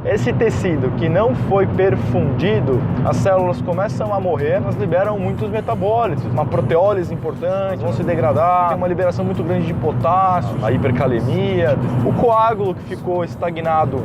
esse tecido que não foi perfundido, as células começam a morrer, elas liberam muitos metabólitos, uma proteólise importante, vão se degradar, tem uma liberação muito grande de potássio, a hipercalemia, o coágulo que ficou estagnado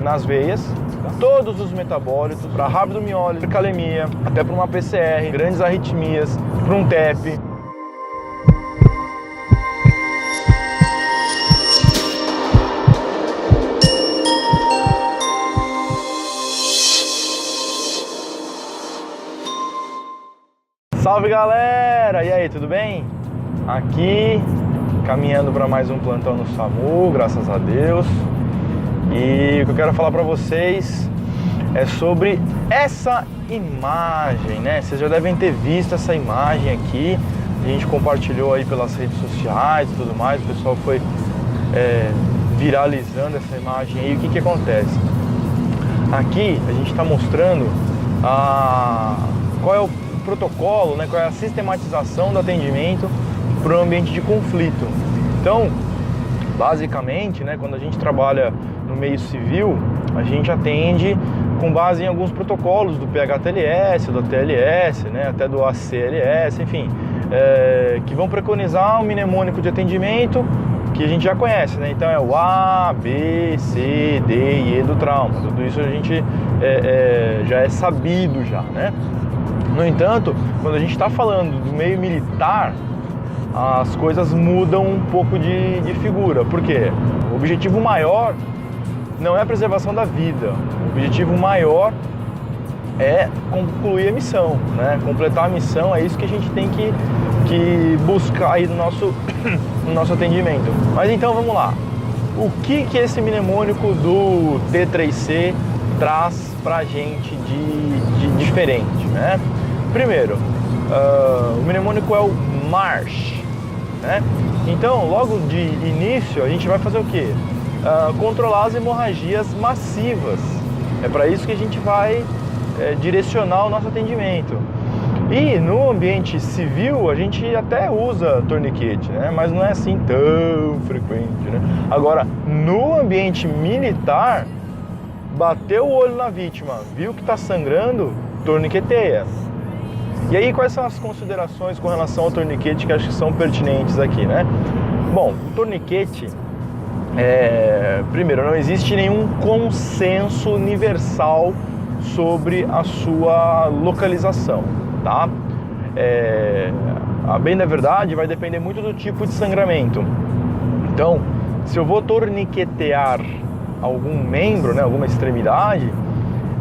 nas veias, todos os metabólitos para rabdomiólise, hipercalemia, até para uma PCR, grandes arritmias, para um TEP. Salve galera! E aí, tudo bem? Aqui, caminhando para mais um plantão no SAMU, graças a Deus. E o que eu quero falar para vocês é sobre essa imagem, né? Vocês já devem ter visto essa imagem aqui. A gente compartilhou aí pelas redes sociais e tudo mais. O pessoal foi viralizando essa imagem aí. O que acontece? Aqui a gente está mostrando qual é o protocolo, né, qual é a sistematização do atendimento para o ambiente de conflito. Então, basicamente, né, quando a gente trabalha no meio civil, a gente atende com base em alguns protocolos do PHTLS, do TLS, né, até do ACLS, enfim, que vão preconizar um mnemônico de atendimento que a gente já conhece, né? Então é o A, B, C, D e E do trauma. Tudo isso a gente já é sabido já, né? No entanto, quando a gente está falando do meio militar, as coisas mudam um pouco de figura. Por quê? O objetivo maior não é a preservação da vida. O objetivo maior é concluir a missão, né? Completar a missão, é isso que a gente tem que buscar aí no nosso atendimento. Mas então vamos lá. O que esse mnemônico do T3C traz pra gente de diferente, né? Primeiro, o mnemônico é o MARCH, né? Então, logo de início, a gente vai fazer o quê? Controlar as hemorragias massivas. É para isso que a gente vai direcionar o nosso atendimento. E no ambiente civil, a gente até usa torniquete, né? Mas não é assim tão frequente, né? Agora, no ambiente militar, bateu o olho na vítima, viu que está sangrando, torniqueteia. E aí, quais são as considerações com relação ao torniquete que acho que são pertinentes aqui, né? Bom, o torniquete, primeiro, não existe nenhum consenso universal sobre a sua localização, tá? A bem da verdade, vai depender muito do tipo de sangramento. Então, se eu vou torniquetear algum membro, né, alguma extremidade,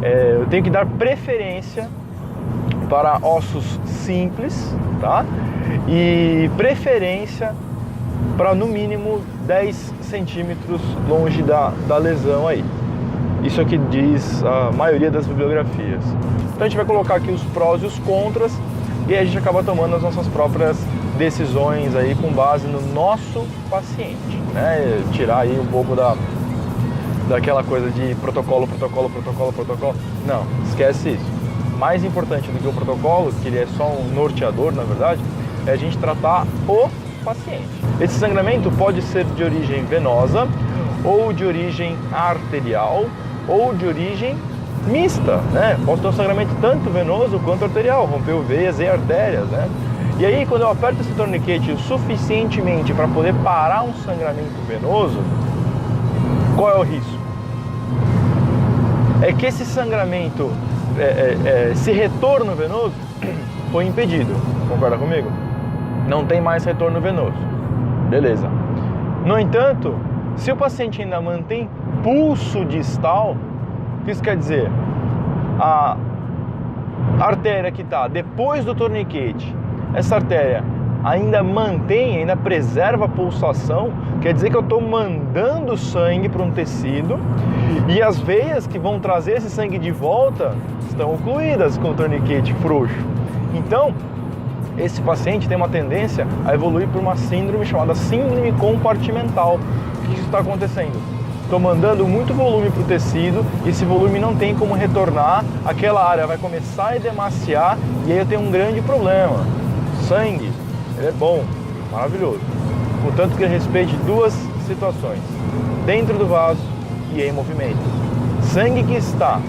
eu tenho que dar preferência para ossos simples, tá? E preferência para no mínimo 10 centímetros longe da lesão aí. Isso é o que diz a maioria das bibliografias. Então a gente vai colocar aqui os prós e os contras e aí a gente acaba tomando as nossas próprias decisões aí com base no nosso paciente, né? Tirar aí um pouco daquela coisa de protocolo. Não, esquece isso. Mais importante do que o protocolo, que ele é só um norteador, na verdade, é a gente tratar o paciente. Esse sangramento pode ser de origem venosa, ou de origem arterial, ou de origem mista, né? Posso ter um sangramento tanto venoso quanto arterial, rompeu veias e artérias, né? E aí, quando eu aperto esse torniquete o suficientemente para poder parar um sangramento venoso, qual é o risco? É que esse sangramento, esse retorno venoso foi impedido, concorda comigo? Não tem mais retorno venoso, beleza. No entanto, se o paciente ainda mantém pulso distal, o que isso quer dizer? A artéria que está depois do torniquete, essa artéria ainda preserva a pulsação, quer dizer que eu estou mandando sangue para um tecido e as veias que vão trazer esse sangue de volta estão ocluídas com o torniquete frouxo. Então, esse paciente tem uma tendência a evoluir por uma síndrome chamada síndrome compartimental. O que isso está acontecendo? Estou mandando muito volume para o tecido e esse volume não tem como retornar, aquela área vai começar a edemaciar e aí eu tenho um grande problema. Sangue, ele é bom, maravilhoso, contanto que ele respeite duas situações, dentro do vaso e em movimento. sangue que está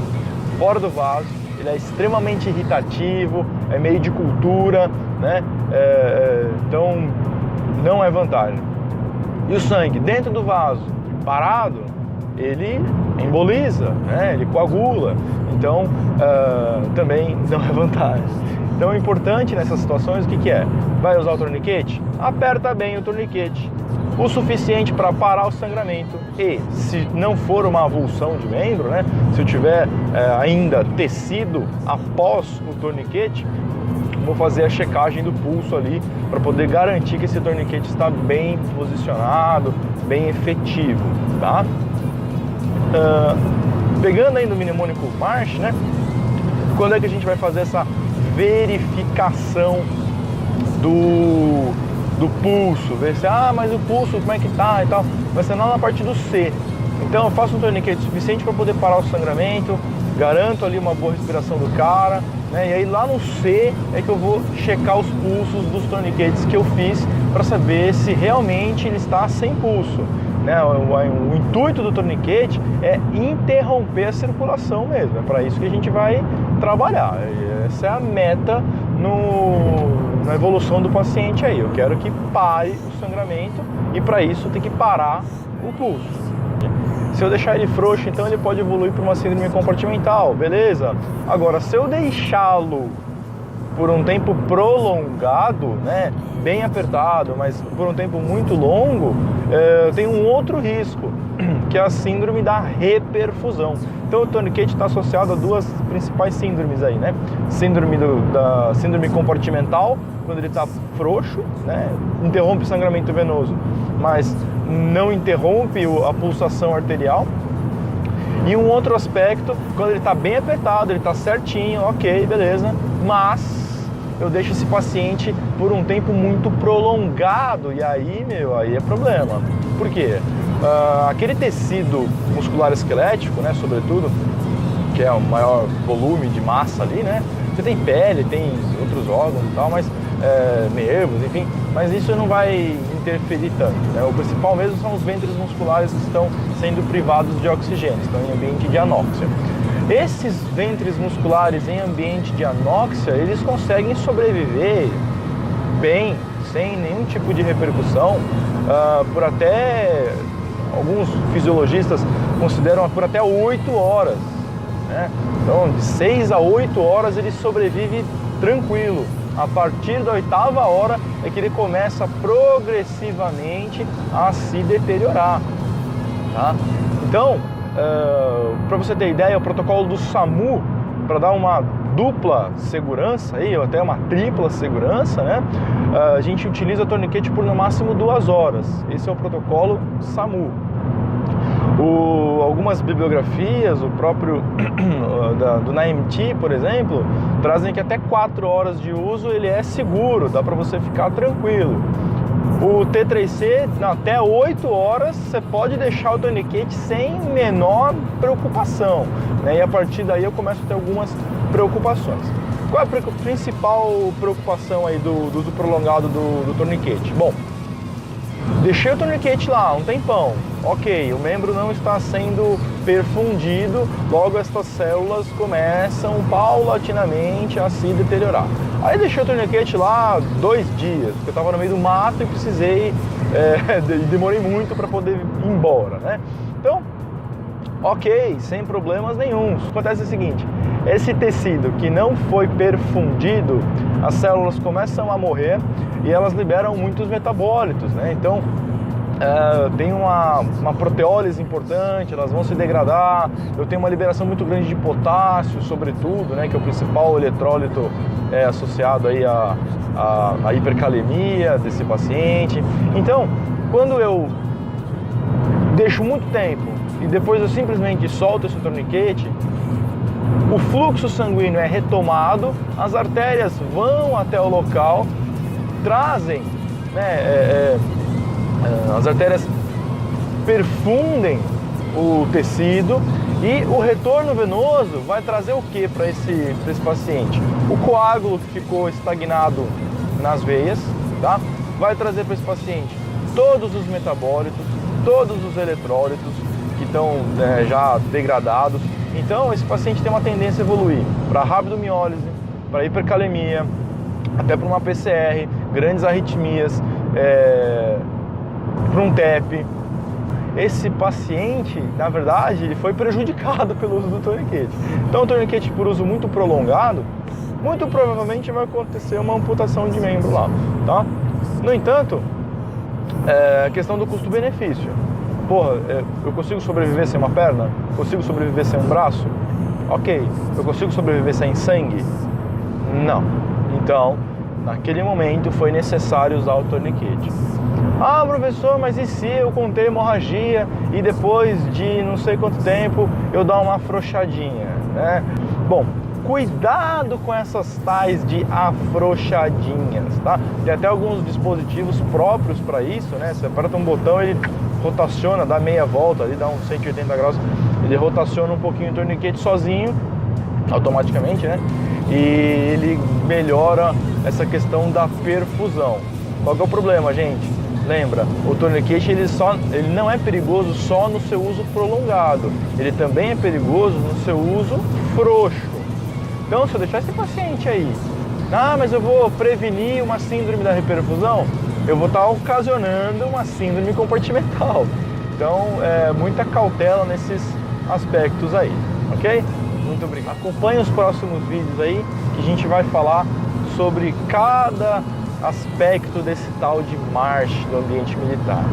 fora do vaso, ele é extremamente irritativo, é meio de cultura, né? Então não é vantagem. E o sangue dentro do vaso, parado, ele emboliza, né? Ele coagula, então também não é vantagem. Então é importante nessas situações, o que é? Vai usar o torniquete? Aperta bem o torniquete, o suficiente para parar o sangramento, e se não for uma avulsão de membro, né? Se eu tiver ainda tecido após o torniquete, vou fazer a checagem do pulso ali para poder garantir que esse torniquete está bem posicionado, bem efetivo, tá? Pegando aí no mnemônico March, né? Quando é que a gente vai fazer essa verificação do pulso? Ver se, mas o pulso como é que tá e tal. Vai ser lá na parte do C. Então eu faço um torniquete suficiente para poder parar o sangramento, garanto ali uma boa respiração do cara, né? E aí lá no C é que eu vou checar os pulsos dos torniquetes que eu fiz para saber se realmente ele está sem pulso, né? O intuito do torniquete é interromper a circulação mesmo, é para isso que a gente vai trabalhar. Essa é a meta na evolução do paciente aí. Eu quero que pare o sangramento e para isso tem que parar o pulso. Se eu deixar ele frouxo, então ele pode evoluir para uma síndrome compartimental, beleza? Agora, se eu deixá-lo por um tempo prolongado, né, bem apertado, mas por um tempo muito longo, tem um outro risco, que é a síndrome da reperfusão. Então o torniquete está associado a duas principais síndromes aí, né? Da síndrome compartimental, quando ele está frouxo, né, interrompe o sangramento venoso, mas não interrompe a pulsação arterial. E um outro aspecto, quando ele está bem apertado, ele está certinho, ok, beleza, mas eu deixo esse paciente por um tempo muito prolongado, e aí, aí é problema. Por quê? Aquele tecido muscular esquelético, né, sobretudo, que é o maior volume de massa ali, né? Você tem pele, tem outros órgãos e tal, mas nervos, enfim, mas isso não vai interferir tanto, né? O principal mesmo são os ventres musculares que estão sendo privados de oxigênio, estão em ambiente de anóxia. Esses ventres musculares em ambiente de anóxia, eles conseguem sobreviver bem, sem nenhum tipo de repercussão, por até, alguns fisiologistas consideram por até 8 horas, né? Então, de 6 a 8 horas ele sobrevive tranquilo. A partir da 8ª hora é que ele começa progressivamente a se deteriorar, tá? Então, para você ter ideia, o protocolo do SAMU, para dar uma dupla segurança, aí, ou até uma tripla segurança, né? A gente utiliza torniquete por no máximo 2 horas. Esse é o protocolo SAMU. Algumas bibliografias, o próprio do NAEMT, por exemplo, trazem que até 4 horas de uso ele é seguro, dá para você ficar tranquilo. O T3C, até 8 horas, você pode deixar o torniquete sem menor preocupação, né? E a partir daí eu começo a ter algumas preocupações. Qual é a principal preocupação aí do uso prolongado do torniquete? Bom, deixei o torniquete lá um tempão, ok, o membro não está sendo perfundido, logo estas células começam paulatinamente a se deteriorar. Aí deixei o torniquete lá 2 dias, porque eu estava no meio do mato e precisei, demorei muito para poder ir embora, né? Então, ok, sem problemas nenhum. Acontece o seguinte, esse tecido que não foi perfundido, as células começam a morrer e elas liberam muitos metabólitos, né? Então, tem uma proteólise importante, elas vão se degradar, eu tenho uma liberação muito grande de potássio, sobretudo, né, que é o principal eletrólito associado aí à hipercalemia desse paciente. Então, quando eu deixo muito tempo e depois eu simplesmente solto esse torniquete, o fluxo sanguíneo é retomado, as artérias vão até o local, trazem, né, as artérias perfundem o tecido e o retorno venoso vai trazer o que para esse paciente? O coágulo que ficou estagnado nas veias, tá? Vai trazer para esse paciente todos os metabólitos, todos os eletrólitos que estão já degradados, Então esse paciente tem uma tendência a evoluir para rabdomiólise, para hipercalemia, até para uma PCR, grandes arritmias, para um TEP. Esse paciente, na verdade, ele foi prejudicado pelo uso do torniquete. Então o torniquete por uso muito prolongado, muito provavelmente vai acontecer uma amputação de membro lá, tá? No entanto, a questão do custo-benefício. Porra, eu consigo sobreviver sem uma perna? Consigo sobreviver sem um braço? Ok. Eu consigo sobreviver sem sangue? Não. Então, naquele momento foi necessário usar o torniquete. Ah, professor, mas e se eu contei hemorragia e depois de não sei quanto tempo eu dar uma afrouxadinha, né? Bom, cuidado com essas tais de afrouxadinhas, tá? Tem até alguns dispositivos próprios para isso, né? Você aperta um botão, ele rotaciona, dá meia volta, ali dá uns 180 graus, ele rotaciona um pouquinho o torniquete sozinho, automaticamente, né? E ele melhora essa questão da perfusão. Qual que é o problema, gente? Lembra, o torniquete ele não é perigoso só no seu uso prolongado, ele também é perigoso no seu uso frouxo. Então, se eu deixar esse paciente aí, mas eu vou prevenir uma síndrome da hiperfusão, eu vou estar ocasionando uma síndrome compartimental. Então, muita cautela nesses aspectos aí, ok? Muito obrigado. Acompanhe os próximos vídeos aí, que a gente vai falar sobre cada aspecto desse tal de marche do ambiente militar.